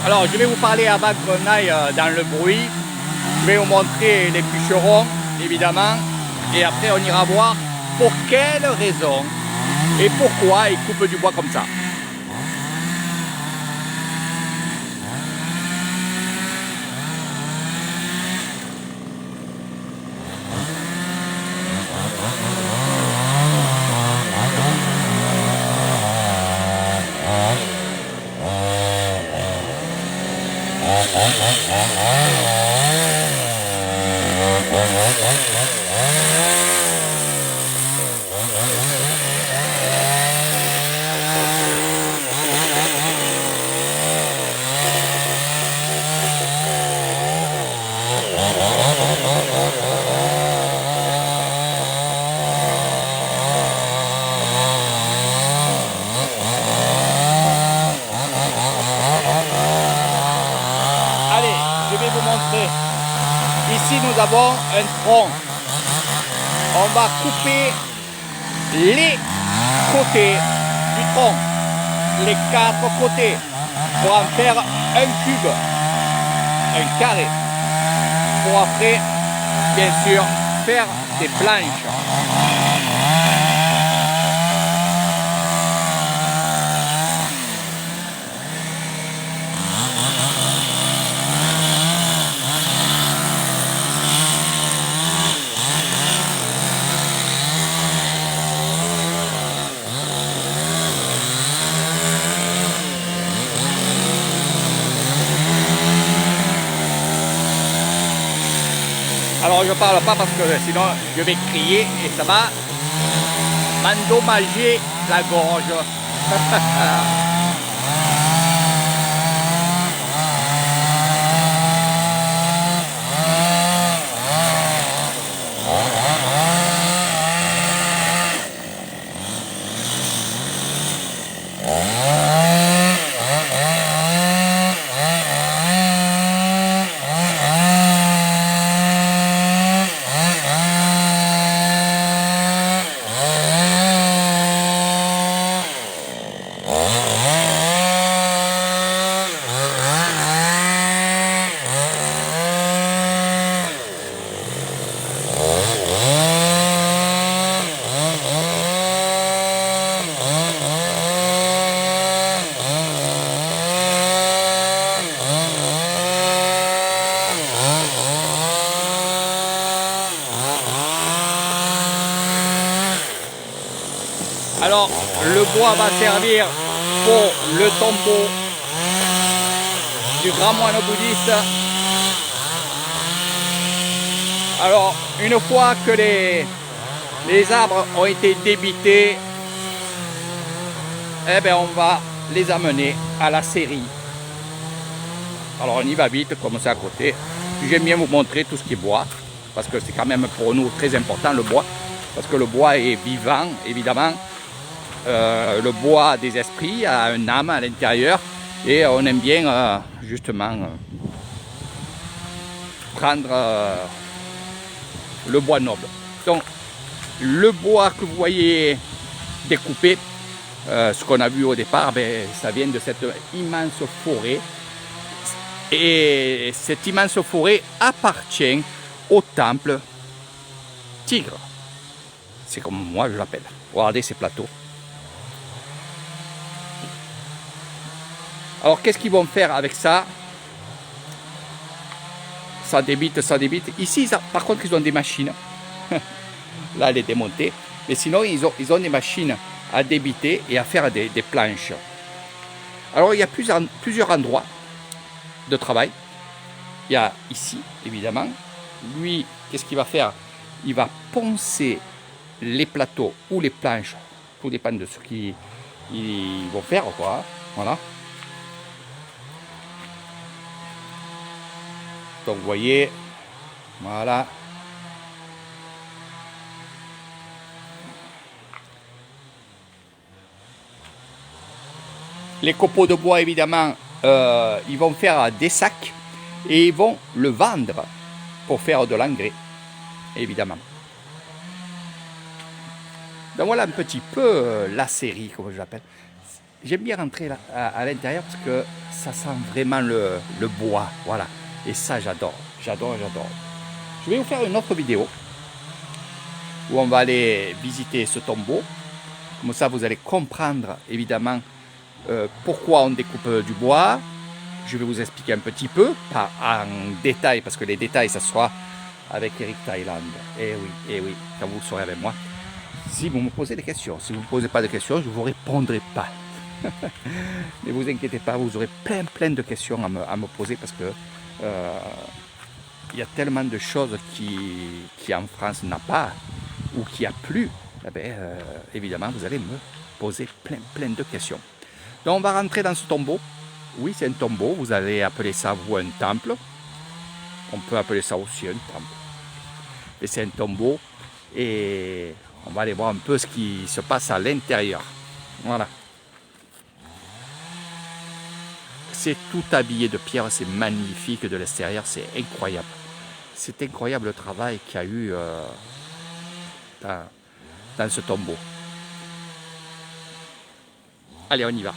Alors, je vais vous parler avant qu'on aille dans le bruit. Je vais vous montrer les bûcherons, évidemment. Et après, on ira voir pour quelle raison et pourquoi ils coupent du bois comme ça. Allez, je vais vous montrer. Ici, nous avons un tronc. On va couper les côtés du tronc, les 4 côtés, pour en faire un cube, un carré, pour après, bien sûr, faire des planches. Alors je parle pas parce que sinon je vais crier et ça va m'endommager la gorge. Alors, le bois va servir pour le tombeau du grand moine bouddhiste. Alors, une fois que les arbres ont été débités, eh bien, on va les amener à la scierie. Alors, on y va vite, comme ça à côté. J'aime bien vous montrer tout ce qui est bois, parce que c'est quand même pour nous très important le bois, parce que le bois est vivant, évidemment. Le bois des esprits a un âme à l'intérieur et on aime bien justement prendre le bois noble. Donc le bois que vous voyez découpé, ce qu'on a vu au départ, ben, ça vient de cette immense forêt et cette immense forêt appartient au temple Tigre. C'est comme moi je l'appelle. Regardez ces plateaux. Alors qu'est-ce qu'ils vont faire avec ça? Ça débite, ça débite. Ici, par contre, ils ont des machines. Là, elle est démontée. Mais sinon, ils ont des machines à débiter et à faire des planches. Alors, il y a plusieurs endroits de travail. Il y a ici, évidemment. Lui, qu'est-ce qu'il va faire? Il va poncer les plateaux ou les planches. Tout dépend de ce qu'ils vont faire, quoi. Voilà. Donc vous voyez, voilà. Les copeaux de bois, évidemment, ils vont faire des sacs et ils vont le vendre pour faire de l'engrais, évidemment. Donc voilà un petit peu la scierie, comme je l'appelle. j'aime bien rentrer là, à l'intérieur parce que ça sent vraiment le bois, voilà. Et ça, j'adore, j'adore, j'adore. Je vais vous faire une autre vidéo où on va aller visiter ce tombeau. Comme ça, vous allez comprendre évidemment pourquoi on découpe du bois. Je vais vous expliquer un petit peu, pas en détail, parce que les détails, ça sera avec Eric Thailand. Eh oui, quand vous serez avec moi. Si vous me posez des questions, si vous ne me posez pas de questions, je ne vous répondrai pas. Ne vous inquiétez pas, vous aurez plein de questions à me poser parce que il y a tellement de choses qui en France n'a pas ou qui a plus. Eh bien, évidemment, vous allez me poser plein de questions. Donc, on va rentrer dans ce tombeau. Oui, c'est un tombeau. Vous allez appeler ça, vous, un temple. On peut appeler ça aussi un temple. Et c'est un tombeau. Et on va aller voir un peu ce qui se passe à l'intérieur. Voilà. C'est tout habillé de pierre, c'est magnifique de l'extérieur, c'est incroyable. C'est incroyable le travail qu'il y a eu dans ce tombeau. Allez, on y va.